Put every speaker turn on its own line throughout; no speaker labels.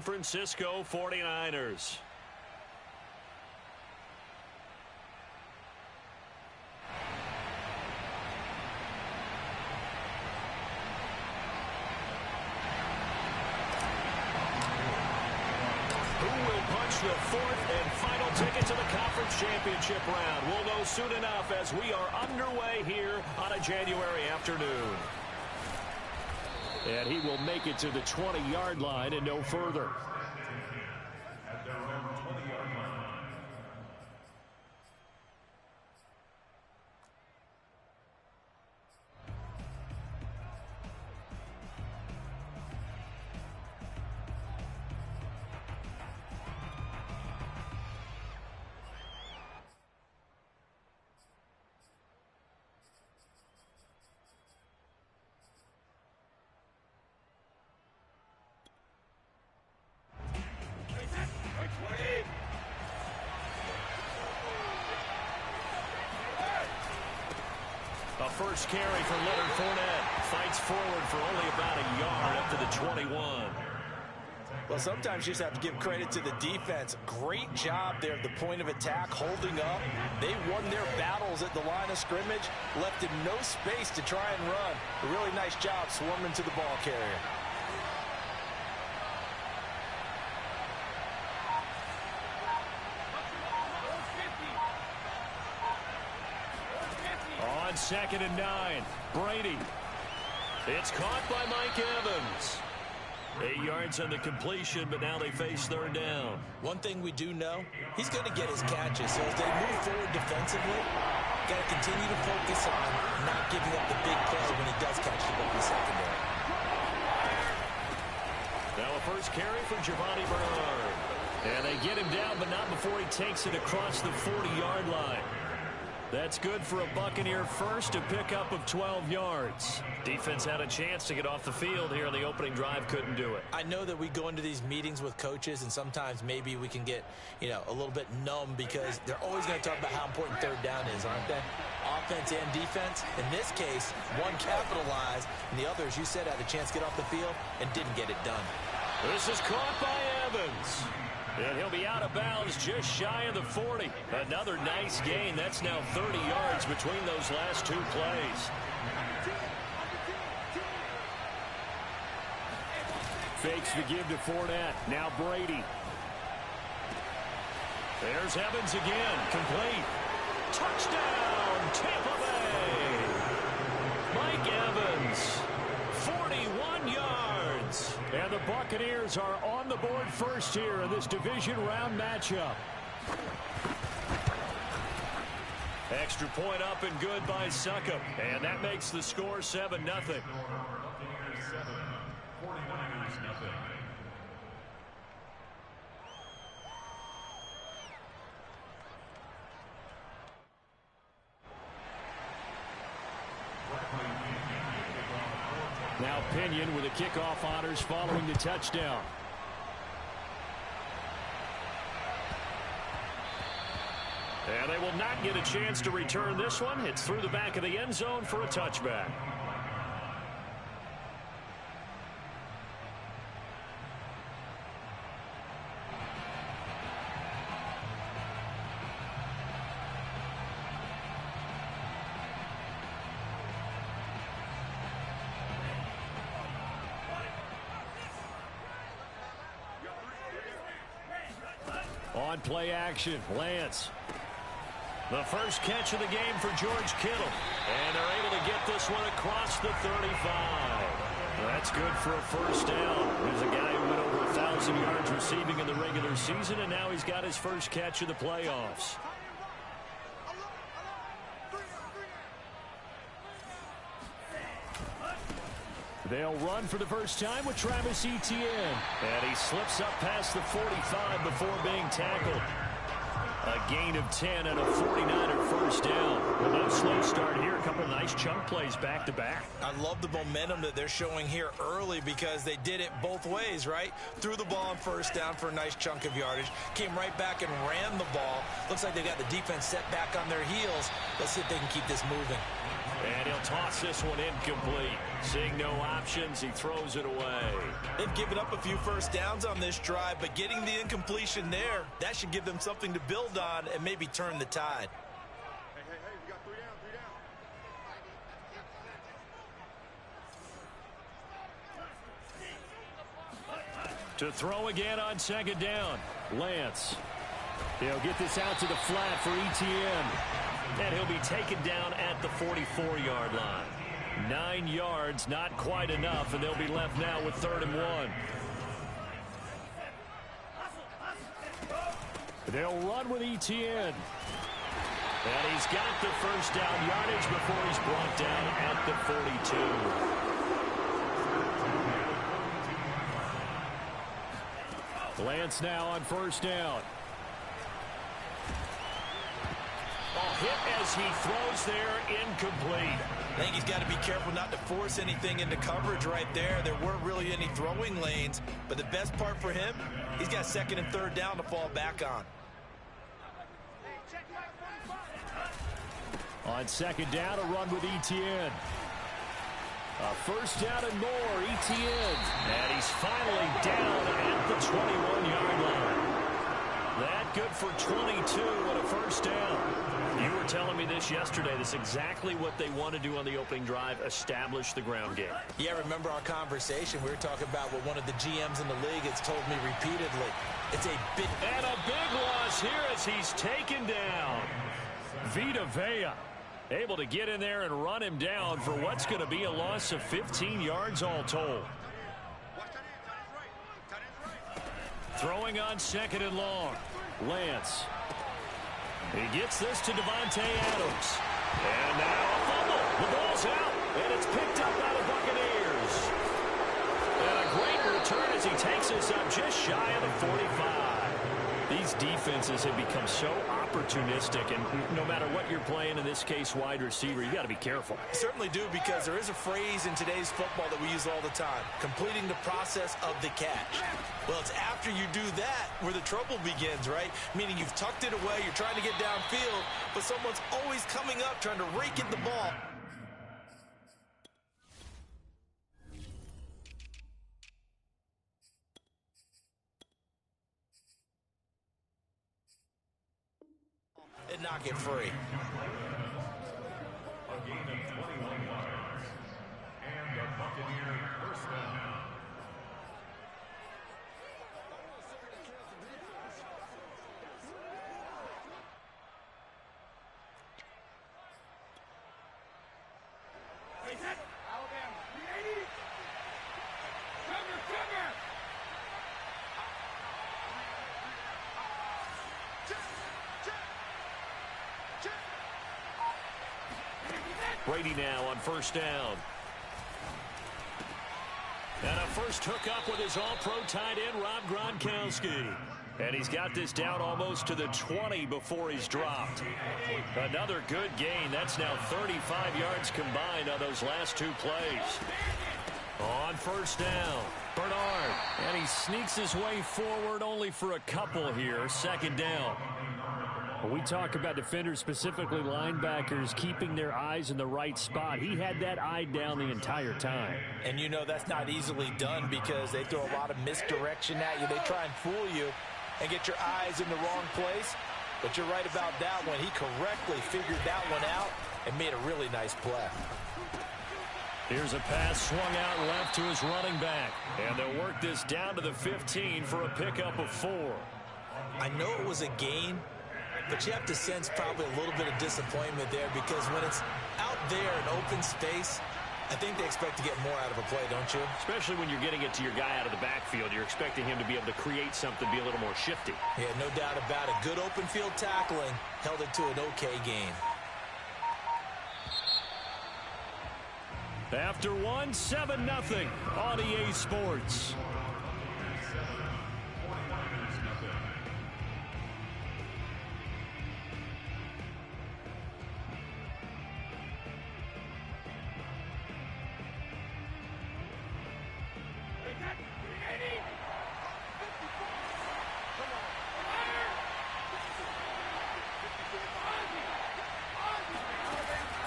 Francisco 49ers. Who will punch the fourth and final ticket to the conference championship round? We'll know soon enough as we are underway here on a January afternoon. And he will make it to the 20-yard line and no further.
At their own 20-yard line.
A first carry for Leonard Fournette. Fights forward for only about a yard up to the 21.
Well, sometimes you just have to give credit to the defense. Great job there at the point of attack, holding up. They won their battles at the line of scrimmage, left in no space to try and run. A really nice job swarming to the ball carrier.
On 2nd and 9, Brady. It's caught by Mike Evans. 8 yards on the completion, but now they face third down.
One thing we do know, he's going to get his catches. So as they move forward defensively, got to continue to focus on not giving up the big play when he does catch the ball in the secondary.
Now a first carry for Giovanni Bernard. And they get him down, but not before he takes it across the 40-yard line. That's good for a Buccaneer first, a pickup of 12 yards. Defense had a chance to get off the field here on the opening drive, couldn't do it.
I know that we go into these meetings with coaches, and sometimes maybe we can get, a little bit numb because they're always going to talk about how important third down is, aren't they? Offense and defense. In this case, one capitalized, and the other, as you said, had a chance to get off the field and didn't get it done.
This is caught by Evans. And he'll be out of bounds just shy of the 40. Another nice gain. That's now 30 yards between those last two plays. Fakes the give to Fournette. Now Brady. There's Evans again. Complete. Touchdown, Tampa Bay. Mike Evans. 41 yards. And the Buccaneers are on the board first here in this division round matchup. Extra point up and good by Succop. And that makes the score 7-0. Now Pinion with the kickoff honors following the touchdown. And they will not get a chance to return this one. It's through the back of the end zone for a touchback. On play action, Lance. The first catch of the game for George Kittle. And they're able to get this one across the 35. That's good for a first down. There's a guy who went over 1,000 yards receiving in the regular season, and now he's got his first catch of the playoffs. They'll run for the first time with Travis Etienne. And he slips up past the 45 before being tackled. A gain of 10 and a 49er first down. Well, no slow start here. A couple of nice chunk plays back-to-back.
I love the momentum that they're showing here early because they did it both ways, right? Threw the ball on first down for a nice chunk of yardage. Came right back and ran the ball. Looks like they got the defense set back on their heels. Let's see if they can keep this moving.
And he'll toss this one incomplete. Seeing no options, he throws it away.
They've given up a few first downs on this drive, but getting the incompletion there, that should give them something to build on and maybe turn the tide.
Hey, we got 3 down.
To throw again on second down. Lance. He'll get this out to the flat for Etienne. And he'll be taken down at the 44-yard line. 9 yards, not quite enough, and they'll be left now with 3rd and 1. They'll run with Etienne. And he's got the first down yardage before he's brought down at the 42. Lance now on first down. Hit as he throws there, incomplete.
I think he's got to be careful not to force anything into coverage right there. There weren't really any throwing lanes, but the best part for him, he's got 2nd and 3rd down to fall back on.
On second down, a run with Etienne. A first down and more, Etienne. And he's finally down at the 21-yard line. That good for 22 and a first down. You were telling me this yesterday. This is exactly what they want to do on the opening drive, establish the ground game.
Yeah, remember our conversation. We were talking about what one of the GMs in the league has told me repeatedly. It's a big...
And a big loss here as he's taken down. Vita Vea able to get in there and run him down for what's going to be a loss of 15 yards all told. Throwing on 2nd and long. Lance. He gets this to Devontae Adams. And now a fumble. The ball's out. And it's picked up by the Buccaneers. And a great return as he takes us up just shy of the 45. These defenses have become so opportunistic, and no matter what you're playing, in this case wide receiver, you got to be careful.
Certainly do, because there is a phrase in today's football that we use all the time, completing the process of the catch. Well, it's after you do that where the trouble begins, right? Meaning you've tucked it away, you're trying to get downfield, but someone's always coming up trying to rake at the ball. And knock it free.
A gain of 21 yards. And a Buccaneer first down.
Alabama, 380. Cover.
Brady now on first down. And a first hookup with his all-pro tight end, Rob Gronkowski. And he's got this down almost to the 20 before he's dropped. Another good gain. That's now 35 yards combined on those last 2 plays. On first down, Bernard. And he sneaks his way forward only for a couple here. 2nd down. We talk about defenders, specifically linebackers, keeping their eyes in the right spot. He had that eye down the entire time.
And you know that's not easily done because they throw a lot of misdirection at you. They try and fool you and get your eyes in the wrong place. But you're right about that one. He correctly figured that one out and made a really nice play.
Here's a pass swung out left to his running back. And they'll work this down to the 15 for a pickup of 4.
I know it was a gain, but you have to sense probably a little bit of disappointment there because when it's out there in open space, I think they expect to get more out of a play, don't you?
Especially when you're getting it to your guy out of the backfield. You're expecting him to be able to create something, be a little more shifty.
Yeah, no doubt about it. Good open field tackling held it to an okay gain.
After 1, 7-0 on EA Sports.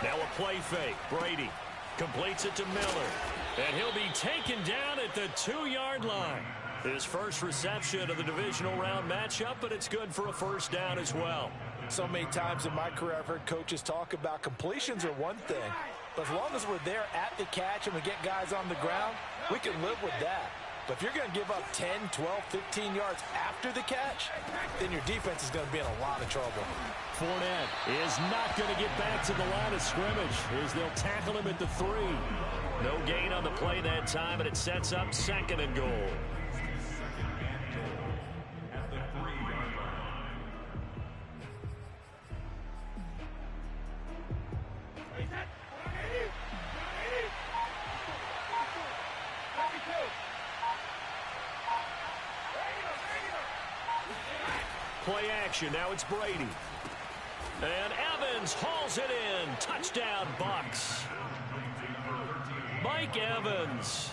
Now a play fake. Brady completes it to Miller. And he'll be taken down at the 2-yard line. His first reception of the divisional round matchup, but it's good for a first down as well.
So many times in my career I've heard coaches talk about completions are one thing. But as long as we're there at the catch and we get guys on the ground, we can live with that. But if you're going to give up 10, 12, 15 yards after the catch, then your defense is going to be in a lot of trouble.
Fournette is not going to get back to the line of scrimmage as they'll tackle him at the 3. No gain on the play that time, and it sets up 2nd and goal. Play action. Now it's Brady. And Evans hauls it in. Touchdown, Bucs. Mike Evans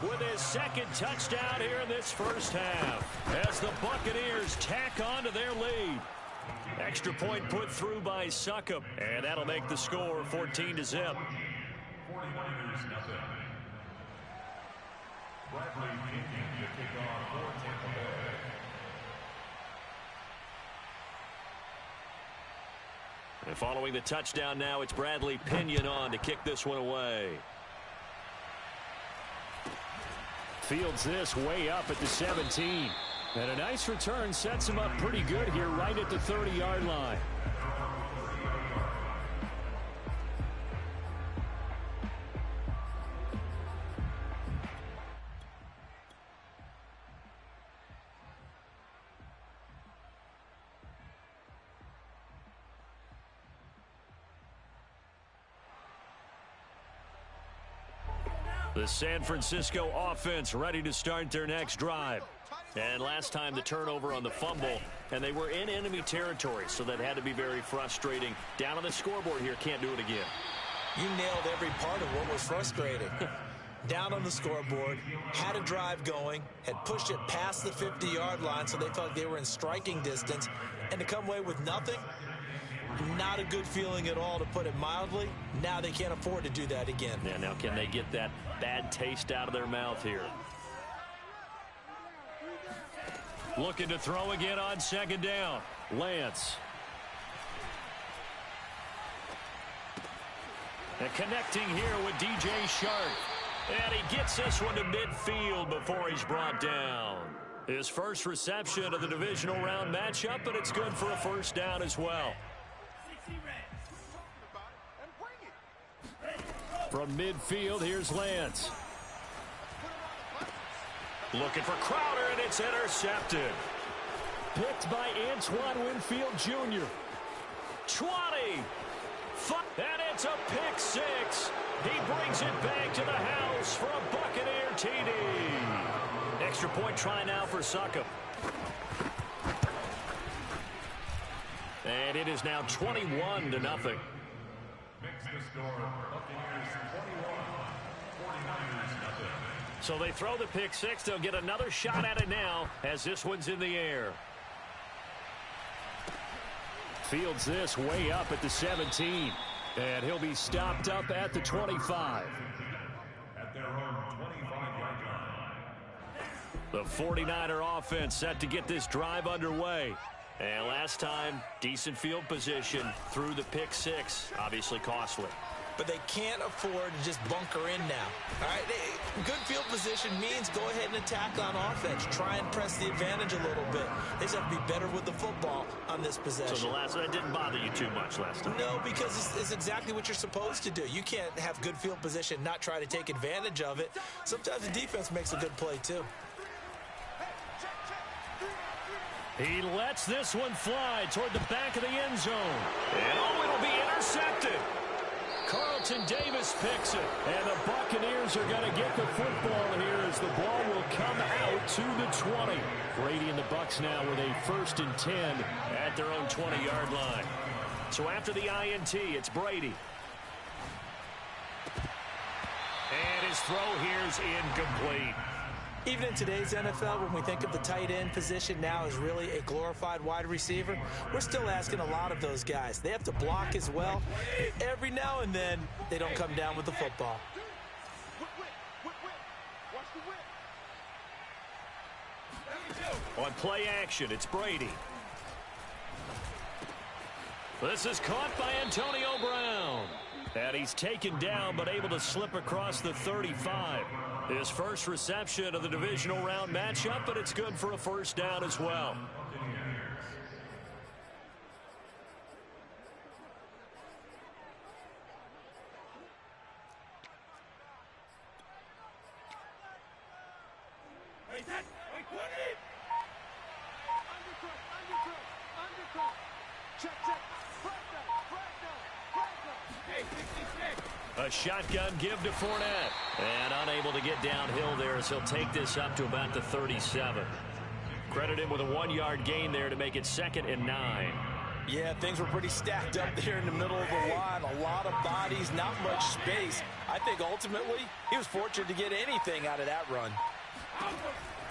with his 2nd touchdown here in this first half as the Buccaneers tack on to their lead. Extra point put through by Succop, and that'll make the score 14-0.
49ers nothing. Bradley Pinion to kick off for Tampa Bay.
And following the touchdown now, it's Bradley Pinion on to kick this one away. Fields this way up at the 17. And a nice return sets him up pretty good here right at the 30-yard line. The San Francisco offense ready to start their next drive. And last time the turnover on the fumble, and they were in enemy territory, so that had to be very frustrating. Down on the scoreboard here, can't do it again.
You nailed every part of what was frustrating. Down on the scoreboard, had a drive going, had pushed it past the 50-yard line so they felt they were in striking distance, and to come away with nothing, not a good feeling at all, to put it mildly. Now they can't afford to do that again.
Yeah, now can they get that bad taste out of their mouth here? Looking to throw again on 2nd down. Lance. And connecting here with DJ Shark. And he gets this one to midfield before he's brought down. His first reception of the divisional round matchup, but it's good for a first down as well. From midfield, here's Lance. Looking for Crowder, and it's intercepted. Picked by Antoine Winfield Jr. 20. And it's a pick 6. He brings it back to the house for a Buccaneer TD. Extra point try now for Succop. And it is now 21-0.
Makes the score Buccaneers 21, 49ers nothing.
So they throw the pick 6. They'll get another shot at it now as this one's in the air. Fields this way up at the 17. And he'll be stopped up at the 25.
At their own 25-yard line.
The 49er offense set to get this drive underway. And last time, decent field position through the pick 6. Obviously costly.
But they can't afford to just bunker in now. All right, good field position means go ahead and attack on offense. Try and press the advantage a little bit. They just have to be better with the football on this possession.
So that didn't bother you too much last time?
No, because it's exactly what you're supposed to do. You can't have good field position, not try to take advantage of it. Sometimes the defense makes a good play too.
He lets this one fly toward the back of the end zone. And it'll be intercepted. Carlton Davis picks it, and the Buccaneers are going to get the football here as the ball will come out to the 20. Brady and the Bucs now with a 1st and 10 at their own 20-yard line. So after the INT, it's Brady. And his throw here's incomplete.
Even in today's NFL, when we think of the tight end position now as really a glorified wide receiver, we're still asking a lot of those guys. They have to block as well. And every now and then, they don't come down with the football.
On play action, it's Brady. This is caught by Antonio Brown. And he's taken down, but able to slip across the 35. His first reception of the divisional round matchup, but it's good for a first down as well. A shotgun give to Fournette. And unable to get downhill there as he'll take this up to about the 37. Credit him with a 1-yard gain there to make it 2nd and 9.
Yeah, things were pretty stacked up there in the middle of the line. A lot of bodies, not much space. I think ultimately he was fortunate to get anything out of that run.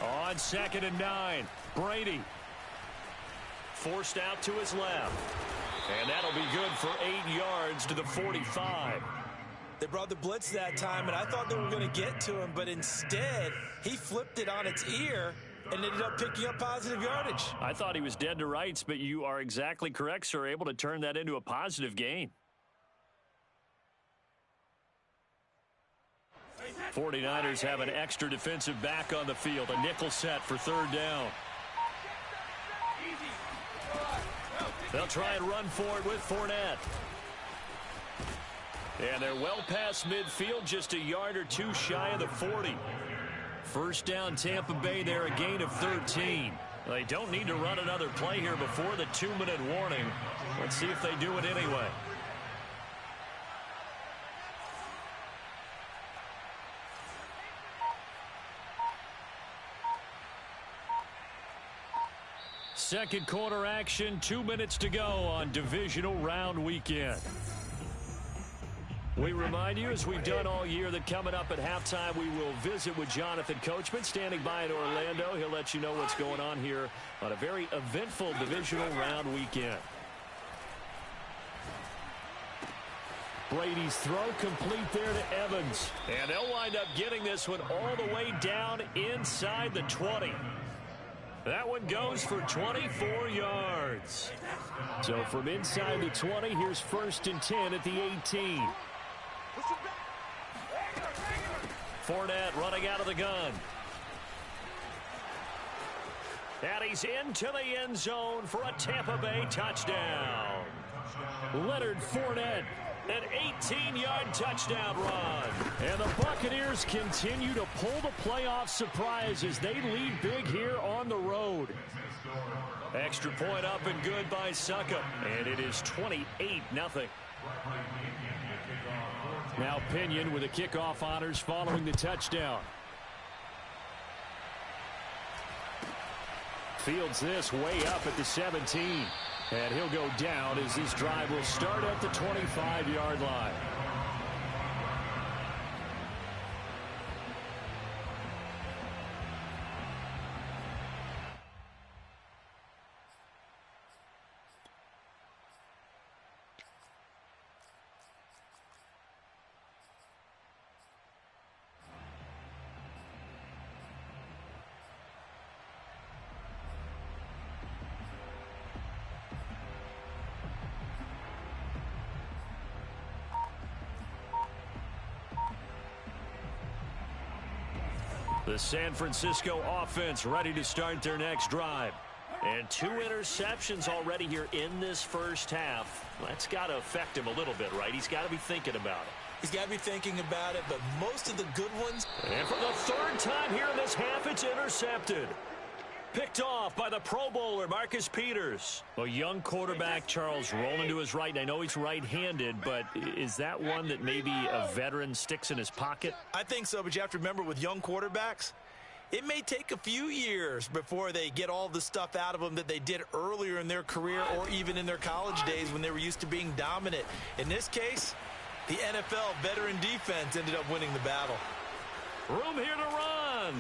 On 2nd and 9, Brady. Forced out to his left. And that'll be good for 8 yards to the 45.
They brought the blitz that time, and I thought they were going to get to him, but instead, he flipped it on its ear and ended up picking up positive yardage.
I thought he was dead to rights, but you are exactly correct, sir. Able to turn that into a positive gain. 49ers have an extra defensive back on the field. A nickel set for 3rd down. They'll try and run for it with Fournette. And they're well past midfield, just a yard or two shy of the 40. First down, Tampa Bay there, a gain of 13. They don't need to run another play here before the 2-minute warning. Let's see if they do it anyway. Second quarter action, 2 minutes to go on divisional round weekend. We remind you, as we've done all year, that coming up at halftime, we will visit with Jonathan Coachman, standing by in Orlando. He'll let you know what's going on here on a very eventful divisional round weekend. Brady's throw complete there to Evans. And they'll wind up getting this one all the way down inside the 20. That one goes for 24 yards. So from inside the 20, here's 1st and 10 at the 18. Fournette running out of the gun. And he's into the end zone for a Tampa Bay touchdown. Leonard Fournette, an 18-yard touchdown run. And the Buccaneers continue to pull the playoff surprise as they lead big here on the road. Extra point up and good by Suckup. And it is 28-0. Now Pinion with the kickoff honors following the touchdown. Fields this way up at the 17. And he'll go down as this drive will start at the 25-yard line. The San Francisco offense ready to start their next drive. And 2 interceptions already here in this first half. That's got to affect him a little bit, right? He's got to be thinking about it.
He's got to be thinking about it, but most of the good ones.
And for the 3rd time here in this half, it's intercepted. Picked off by the Pro Bowler, Marcus Peters. A young quarterback, Charles, rolling to his right. And I know he's right-handed, but is that one that maybe a veteran sticks in his pocket?
I think so, but you have to remember with young quarterbacks, it may take a few years before they get all the stuff out of them that they did earlier in their career or even in their college days when they were used to being dominant. In this case, the NFL veteran defense ended up winning the battle.
Room here to run.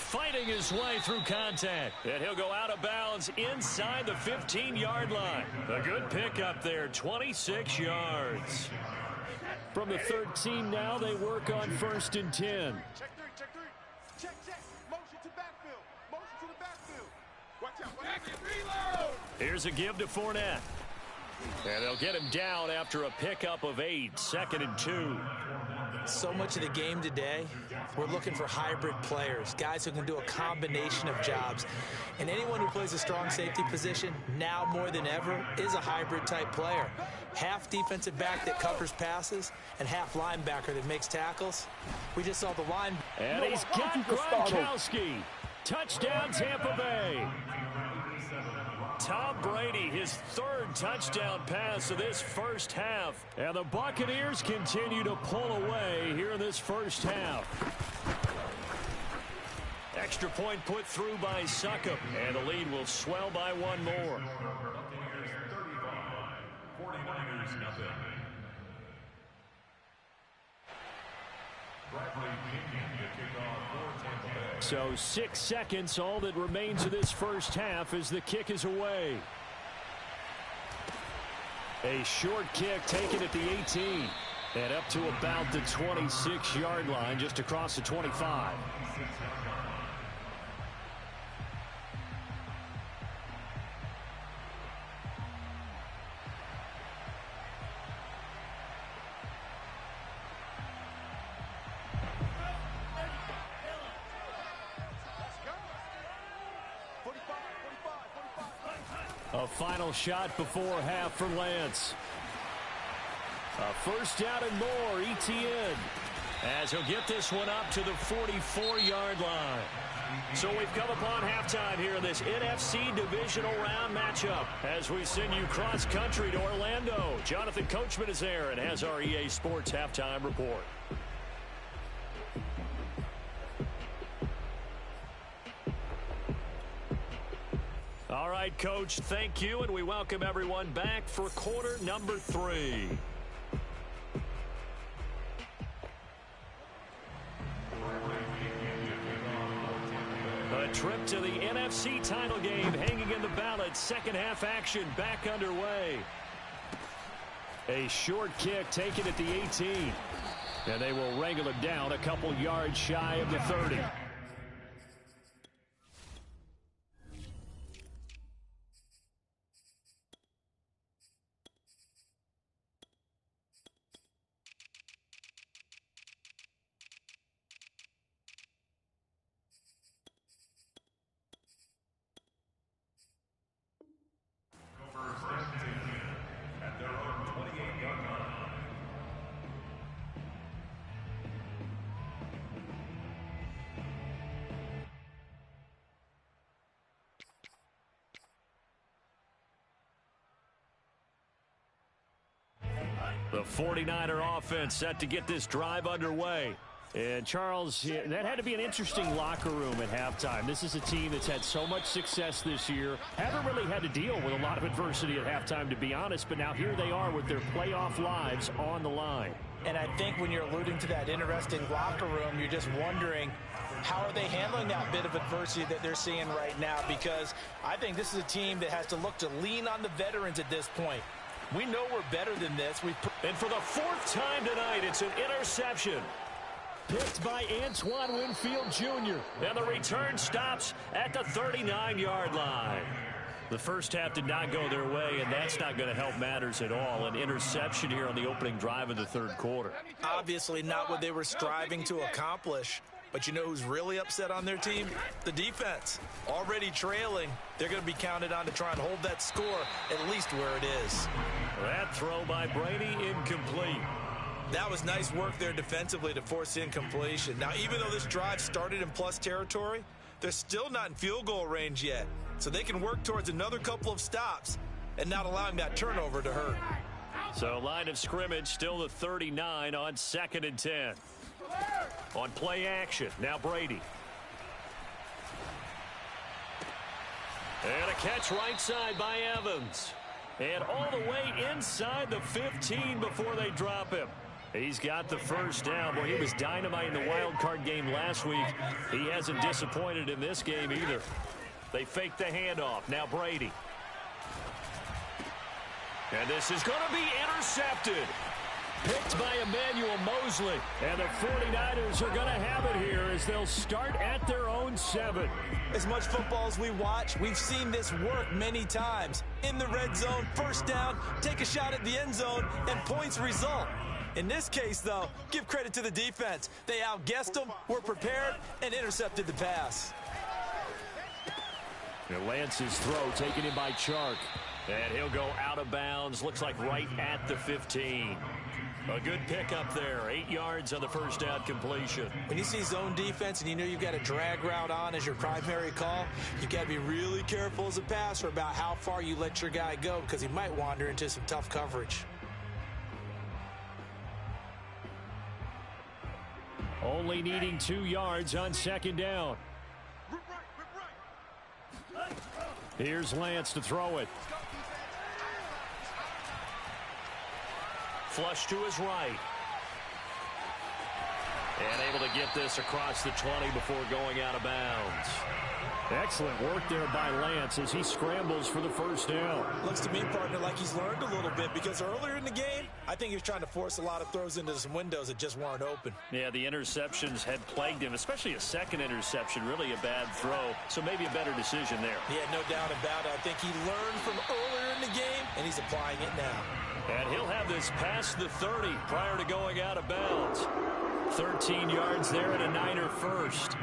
fighting his way through contact. And he'll go out of bounds inside the 15-yard line. A good pickup there, 26 yards. From the 13 now, they work on 1st and 10.
Check three. Check. Motion to backfield. Motion to the backfield. Watch out. Back and reload.
Here's a give to Fournette. And they'll get him down after a pickup of 8, 2nd and 2.
So much of the game today, we're looking for hybrid players, guys who can do a combination of jobs. And anyone who plays a strong safety position, now more than ever, is a hybrid type player. Half defensive back that covers passes and half linebacker that makes tackles. We just saw the line.
And he's got Gronkowski. Touchdown, Tampa Bay. Tom Brady, his 3rd touchdown pass of this first half. And the Buccaneers continue to pull away here in this first half. Extra point put through by Succop. And the lead will swell by 1 more.
49ers nothing.
So 6 seconds, all that remains of this first half as the kick is away. A short kick taken at the 18. And up to about the 26-yard line, just across the 25. A final shot before half for Lance. A first down and more, Etienne. As he'll get this one up to the 44-yard line. So we've come upon halftime here in this NFC Divisional Round matchup. As we send you cross-country to Orlando, Jonathan Coachman is there and has our EA Sports Halftime Report. All right, Coach, thank you, and we welcome everyone back for quarter number 3. A trip to the NFC title game hanging in the balance. Second half action back underway. A short kick taken at the 18. And they will wrangle it down a couple yards shy of the 30.
At their own 28-yard line.
The 49er offense set to get this drive underway. And, Charles, that had to be an interesting locker room at halftime. This is a team that's had so much success this year. Haven't really had to deal with a lot of adversity at halftime, to be honest. But now here they are with their playoff lives on the line.
And I think when you're alluding to that interesting locker room, you're just wondering, how are they handling that bit of adversity that they're seeing right now? Because I think this is a team that has to look to lean on the veterans at this point. We know we're better than this.
And for the 4th time tonight, it's an interception. Picked by Antoine Winfield Jr. And the return stops at the 39-yard line. The first half did not go their way, and that's not going to help matters at all. An interception here on the opening drive of the 3rd quarter.
Obviously not what they were striving to accomplish. But you know who's really upset on their team? The defense. Already trailing. They're going to be counted on to try and hold that score at least where it is.
That throw by Brady incomplete.
That was nice work there defensively to force incompletion. Now, even though this drive started in plus territory, they're still not in field goal range yet. So they can work towards another couple of stops and not allowing that turnover to hurt.
So line of scrimmage still the 39 on 2nd and 10. On play action, now Brady. And a catch right side by Evans. And all the way inside the 15 before they drop him. He's got the first down. Boy, he was dynamite in the wild card game last week. He hasn't disappointed in this game either. They fake the handoff. Now Brady. And this is going to be intercepted. Picked by Emmanuel Mosley. And the 49ers are going to have it here as they'll start at their own 7.
As much football as we watch, we've seen this work many times. In the red zone, first down, take a shot at the end zone, and points result. In this case, though, give credit to the defense. They outguessed them, were prepared, and intercepted the pass.
And Lance's throw taken in by Chark. And he'll go out of bounds. Looks like right at the 15. A good pickup there. 8 yards on the first down completion.
When you see zone defense and you know you've got a drag route on as your primary call, you've got to be really careful as a passer about how far you let your guy go because he might wander into some tough coverage.
Only needing 2 yards on second down. Here's Lance to throw it. Flush to his right. And able to get this across the 20 before going out of bounds. Excellent work there by Lance as he scrambles for the first down.
Looks to me, partner, like he's learned a little bit because earlier in the game, I think he was trying to force a lot of throws into some windows that just weren't open.
Yeah, the interceptions had plagued him, especially a second interception, really a bad throw. So maybe a better decision there.
Yeah, no doubt about it. I think he learned from earlier in the game, and he's applying it now.
And he'll have this past the 30 prior to going out of bounds. 13 yards there and a Niner first.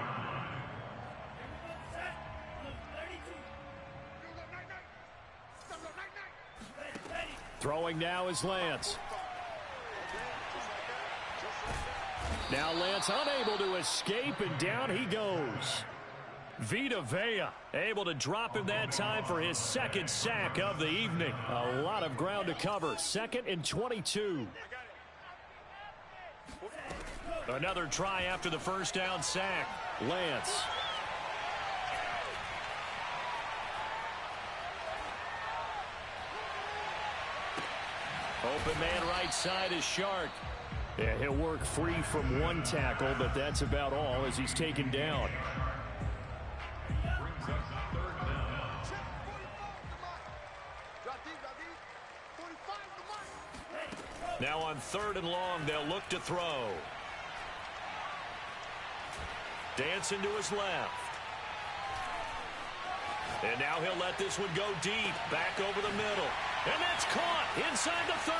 Throwing now is Lance. Now Lance unable to escape, and down he goes. Vita Vea able to drop him that time for his second sack of the evening. A lot of ground to cover. 2nd and 22. Another try after the first down sack. Lance. Open man right side is Shark. Yeah, he'll work free from one tackle, but that's about all as he's taken down. Now on 3rd and long, they'll look to throw. Dancing to his left. And now he'll let this one go deep, back over the middle. And that's caught inside the 30.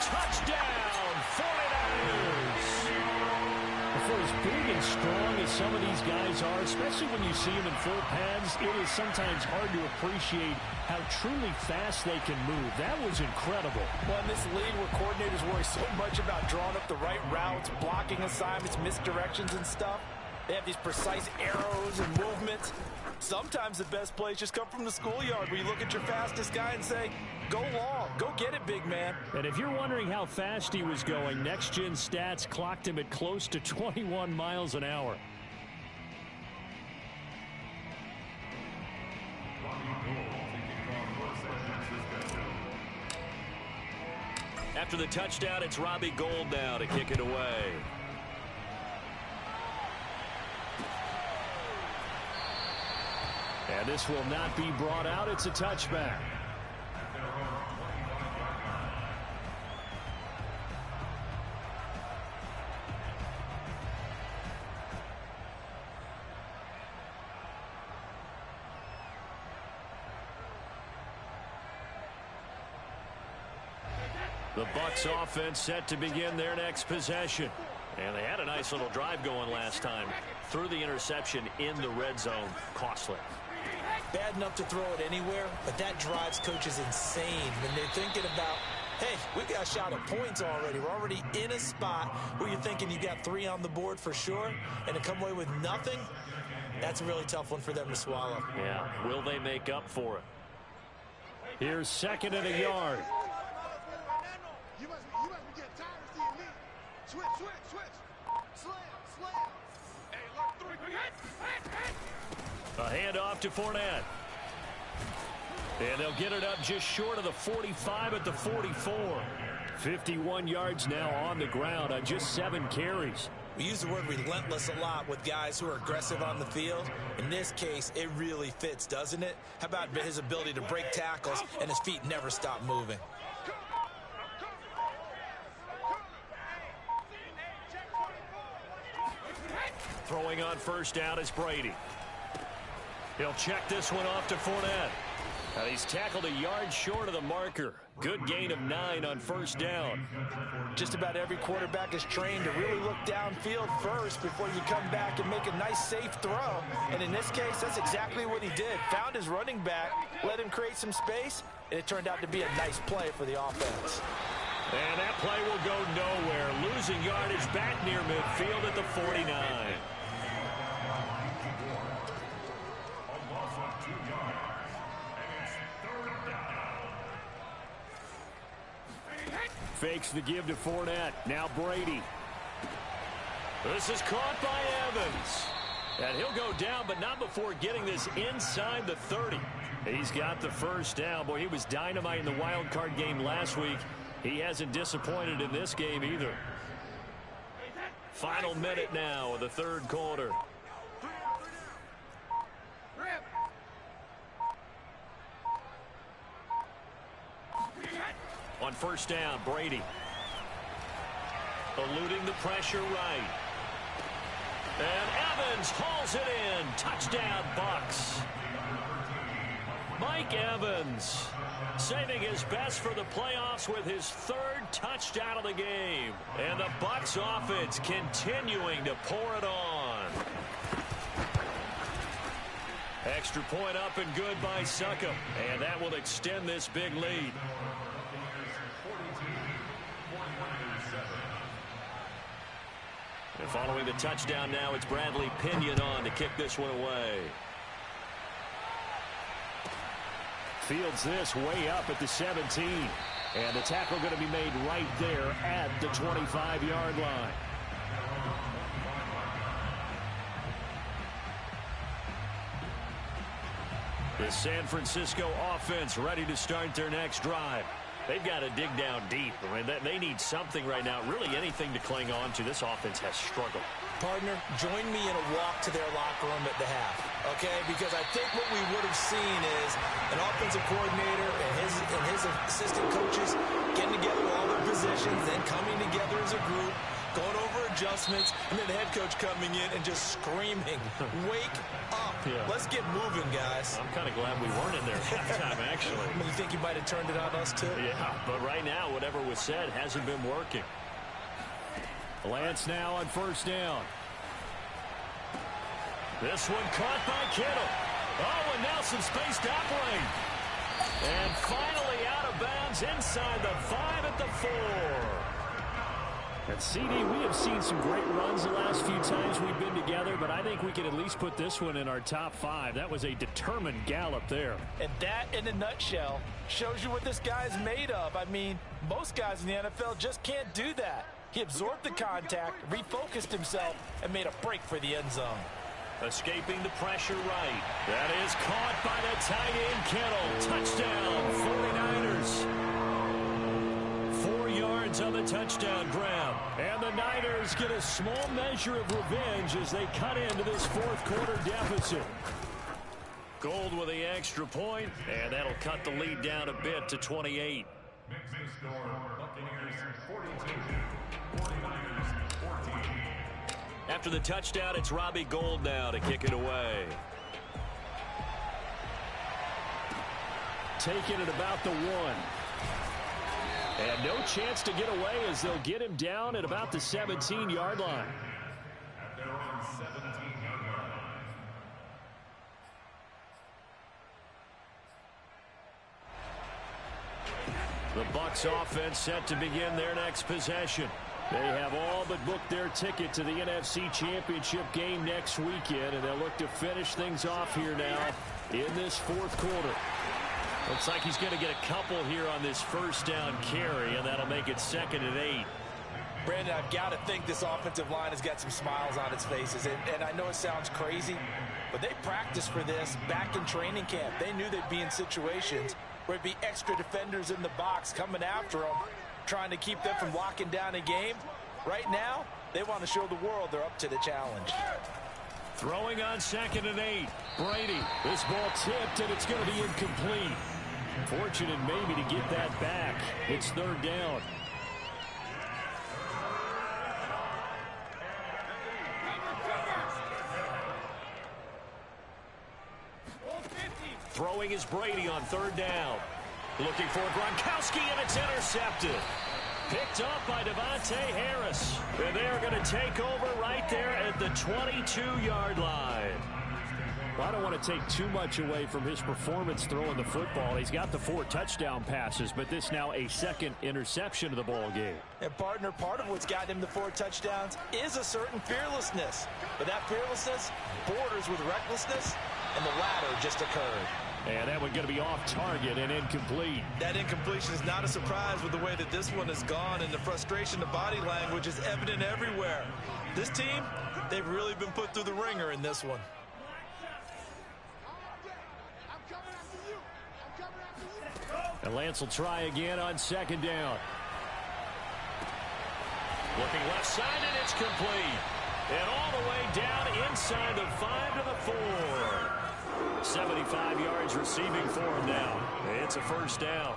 Touchdown, 49ers. For as big and strong as some of these guys are, especially when you see them in full pads, it is sometimes hard to appreciate how truly fast they can move. That was incredible.
Well, in this league where coordinators worry so much about drawing up the right routes, blocking assignments, misdirections and stuff, they have these precise arrows and movements. Sometimes the best plays just come from the schoolyard where you look at your fastest guy and say, go long, go get it, big man.
And if you're wondering how fast he was going, Next Gen Stats clocked him at close to 21 miles an hour. After the touchdown, it's Robbie Gould now to kick it away. And this will not be brought out. It's a touchback. The Bucs offense set to begin their next possession. And they had a nice little drive going last time. Threw the interception in the red zone. Costly.
Bad enough to throw it anywhere, but that drives coaches insane when they're thinking about, hey, we got a shot at points already. We're already in a spot where you're thinking you got 3 on the board for sure, and to come away with nothing, that's a really tough one for them to swallow.
Yeah, will they make up for it? Here's 2nd and a yard.
You must be getting tired of seeing me. Switch. Slam. Hey, look, 3.
A handoff to Fournette. And they'll get it up just short of the 45 at the 44. 51 yards now on the ground on just 7 carries.
We use the word relentless a lot with guys who are aggressive on the field. In this case, it really fits, doesn't it? How about his ability to break tackles and his feet never stop moving?
Throwing on first down is Brady. He'll check this one off to Fournette. Now he's tackled a yard short of the marker. Good gain of 9 on first down.
Just about every quarterback is trained to really look downfield first before you come back and make a nice, safe throw. And in this case, that's exactly what he did. Found his running back, let him create some space, and it turned out to be a nice play for the offense.
And that play will go nowhere. Losing yardage back near midfield at the 49. Fakes the give to Fournette. Now Brady. This is caught by Evans. And he'll go down, but not before getting this inside the 30. He's got the first down. Boy, he was dynamite in the wild card game last week. He hasn't disappointed in this game either. Final minute now of the third quarter. On first down, Brady. Eluding the pressure right. And Evans hauls it in. Touchdown, Bucs. Mike Evans saving his best for the playoffs with his 3rd touchdown of the game. And the Bucs offense continuing to pour it on. Extra point up and good by Succop. And that will extend this big lead. And following the touchdown now, it's Bradley Pinion on to kick this one away. Fields this way up at the 17. And the tackle going to be made right there at the 25-yard line. The San Francisco offense ready to start their next drive. They've got to dig down deep. I mean, they need something right now, really anything to cling on to. This offense has struggled.
Partner, join me in a walk to their locker room at the half, okay? Because I think what we would have seen is an offensive coordinator and his assistant coaches getting together all their positions, then coming together as a group, going over adjustments, and then the head coach coming in and just screaming, wake up. Yeah. Let's get moving, guys.
I'm kind of glad we weren't in there at halftime, actually.
You think you might have turned it on us, too?
Yeah, but right now, whatever was said hasn't been working. Lance now on first down. This one caught by Kittle. Oh, and Nelson space to operate. And finally out of bounds inside the 5 at the 4. And CD, we have seen some great runs the last few times we've been together, but I think we can at least put this one in our top 5. That was a determined gallop there.
And that, in a nutshell, shows you what this guy's made of. I mean, most guys in the NFL just can't do that. He absorbed the contact, refocused himself, and made a break for the end zone.
Escaping the pressure right. That is caught by the tight end Kittle. Touchdown, 49ers. 4 yards on the touchdown grab. And the Niners get a small measure of revenge as they cut into this fourth quarter deficit. Gold with the extra point, and that'll cut the lead down a bit to 28.
Makes the score Buccaneers 42, 49ers 14.
After the touchdown, it's Robbie Gould now to kick it away. Taking it about the 1. And no chance to get away as they'll get him down at about the 17-yard line.
At their own 17-yard line.
The Bucs offense set to begin their next possession. They have all but booked their ticket to the NFC Championship game next weekend, and they'll look to finish things off here now in this fourth quarter. Looks like he's going to get a couple here on this first down carry, and that'll make it 2nd and 8.
Brandon, I've got to think this offensive line has got some smiles on its faces. And I know it sounds crazy, but they practiced for this back in training camp. They knew they'd be in situations where it'd be extra defenders in the box coming after them. trying to keep them from locking down a game. Right now, they want to show the world they're up to the challenge.
Throwing on 2nd and 8. Brady. This ball tipped, and it's going to be incomplete. Fortunate maybe to get that back. It's 3rd down. Throwing is Brady on 3rd down. Looking for Gronkowski, and it's intercepted. Picked up by Devontae Harris. And they're going to take over right there at the 22-yard line. Well, I don't want to take too much away from his performance throwing the football. He's got the 4 touchdown passes, but this now a 2nd interception of the ball game.
And partner, part of what's gotten him the 4 touchdowns is a certain fearlessness. But that fearlessness borders with recklessness, and the latter just occurred.
And that one going to be off target and incomplete.
That incompletion is not a surprise with the way that this one has gone, and the frustration, the body language is evident everywhere. This team, they've really been put through the ringer in this one.
And Lance will try again on 2nd down. Looking left side, and it's complete. And all the way down inside the 5 to the 4. 75 yards receiving for him now. It's a 1st down.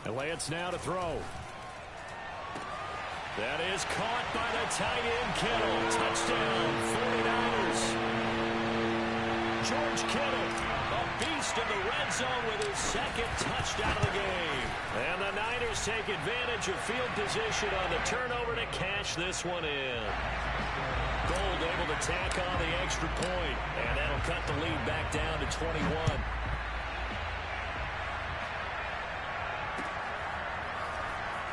And Lance now to throw. That is caught by the tight end Kittle. Touchdown, 49ers. George Kittle, a beast in the red zone with his 2nd touchdown of the game. And the Niners take advantage of field position on the turnover to cash this one in. Gold able to tack on the extra point, and that'll cut the lead back down to 21.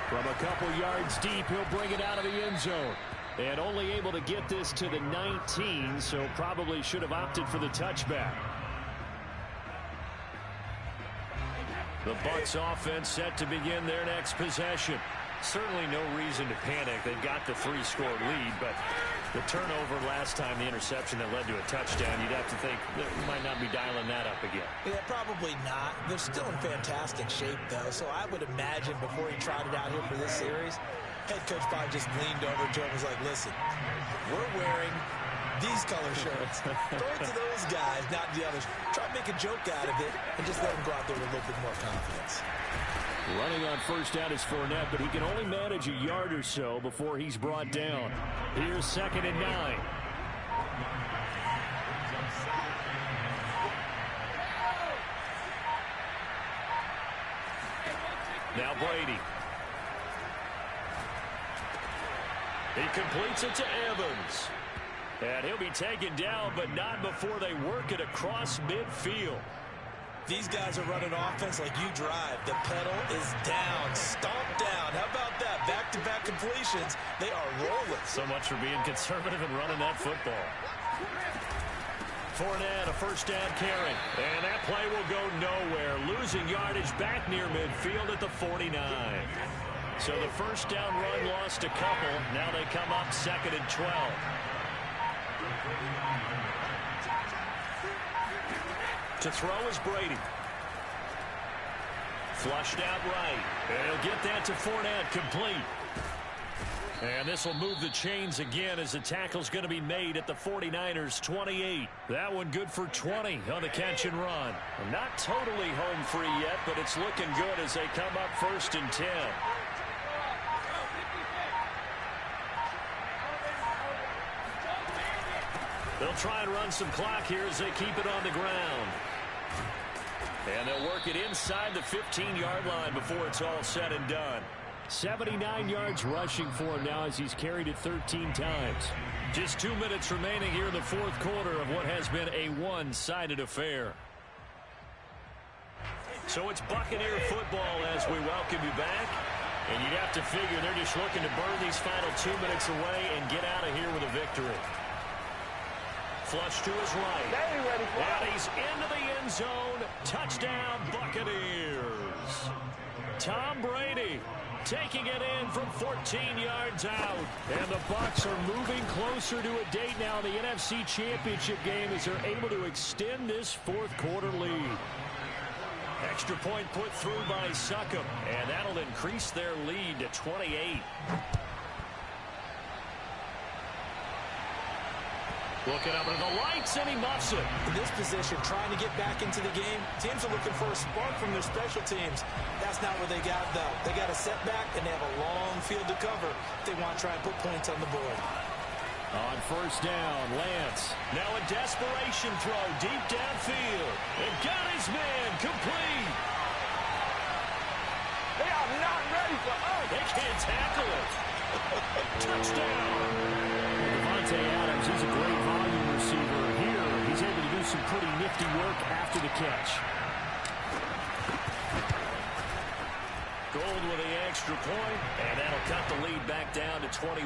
From a couple yards deep, he'll bring it out of the end zone. And only able to get this to the 19, so probably should have opted for the touchback. The Bucs offense set to begin their next possession. Certainly no reason to panic. They've got the 3-score lead, but the turnover last time, the interception that led to a touchdown, you'd have to think they might not be dialing that up again.
Yeah, probably not. They're still in fantastic shape, though, so I would imagine before he tried it out here for this series, head coach probably just leaned over to him and was like, listen, we're wearing these color shirts. Throw it to those guys, not the others. Try to make a joke out of it and just let them go out there with a little bit more confidence.
Running on 1st down is Fournette, but he can only manage a yard or so before he's brought down. Here's 2nd and 9. Now Brady. He completes it to Evans. And he'll be taken down, but not before they work it across midfield.
These guys are running offense like you drive. The pedal is down, stomped down. How about that? Back-to-back completions. They are rolling.
So much for being conservative and running that football. Fournette, a 1st down carry. And that play will go nowhere. Losing yardage back near midfield at the 49. So the 1st down run lost a couple. Now they come up 2nd and 12. To throw is Brady. Flushed out right. And he'll get that to Fournette, complete. And this will move the chains again as the tackle's going to be made at the 49ers 28. That one good for 20 on the catch and run. Not totally home free yet, but it's looking good as they come up 1st and 10. They'll try and run some clock here as they keep it on the ground. And they'll work it inside the 15-yard line before it's all said and done. 79 yards rushing for him now as he's carried it 13 times. Just 2 minutes remaining here in the 4th quarter of what has been a one-sided affair. So it's Buccaneer football as we welcome you back. And you'd have to figure they're just looking to burn these final 2 minutes away and get out of here with a victory. Flush to his right. And he's into the end zone. Touchdown, Buccaneers. Tom Brady taking it in from 14 yards out. And the Bucs are moving closer to a date now in the NFC Championship game as they're able to extend this 4th quarter lead. Extra point put through by Succop, and that'll increase their lead to 28. Looking up at the lights, and he muffs it.
In this position, trying to get back into the game, teams are looking for a spark from their special teams. That's not what they got, though. They got a setback, and they have a long field to cover if they want to try and put points on the board.
On first down, Lance. Now a desperation throw deep downfield. And got his man complete.
They are not ready for us.
They can't tackle it. Touchdown. Devontae Adams, he's a great volume receiver. Here, he's able to do some pretty nifty work after the catch. Gold with the extra point, and that'll cut the lead back down to 21.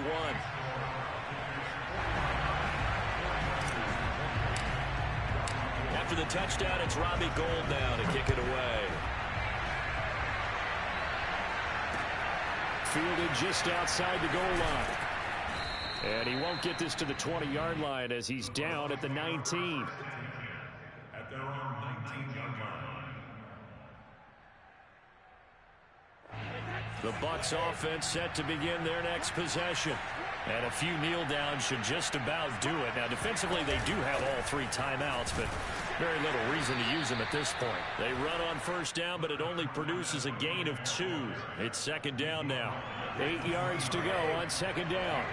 After the touchdown, it's Robbie Gould now to kick it away. Fielded just outside the goal line. And he won't get this to the 20-yard line as he's down at the 19.
At their own 19-yard line.
The Bucs offense set to begin their next possession. And a few kneel downs should just about do it. Now, defensively, they do have all 3 timeouts, but very little reason to use them at this point. They run on first down, but it only produces a gain of 2. It's second down now. 8 yards to go on second down.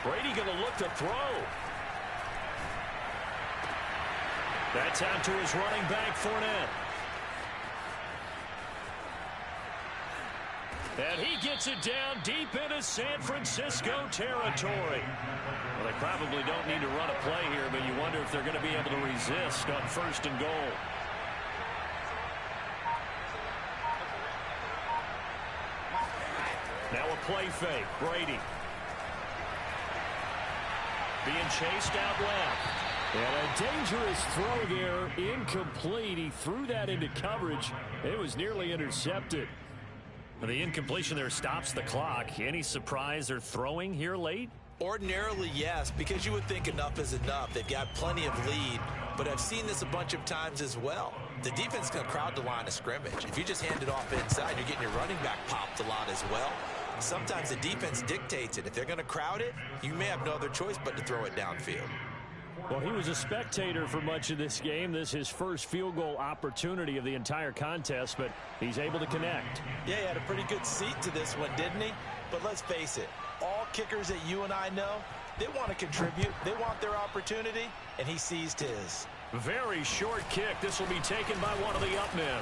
Brady going to look to throw. That's out to his running back, Fournette. And he gets it down deep into San Francisco territory. Well, they probably don't need to run a play here, but you wonder if they're going to be able to resist on first and goal. Now a play fake. Brady. Being chased out left. And a dangerous throw there, incomplete. He threw that into coverage. It was nearly intercepted. The incompletion there stops the clock. Any surprise they're throwing here late?
Ordinarily, yes, because you would think enough is enough. They've got plenty of lead, but I've seen this a bunch of times as well. The defense can crowd the line of scrimmage. If you just hand it off inside, you're getting your running back popped a lot as well. Sometimes the defense dictates it. If they're going to crowd it, you may have no other choice but to throw it downfield.
Well, he was a spectator for much of this game. This is his first field goal opportunity of the entire contest, but he's able to connect.
Yeah, he had a pretty good seat to this one, didn't he? But let's face it, all kickers that you and I know, they want to contribute. They want their opportunity, and he seized his.
Very short kick. This will be taken by one of the up men.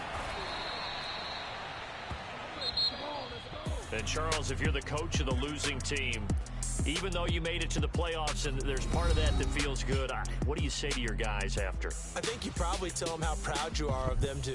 And, Charles, if you're the coach of the losing team, even though you made it to the playoffs and there's part of that feels good, what do you say to your guys after?
I think you probably tell them how proud you are of them to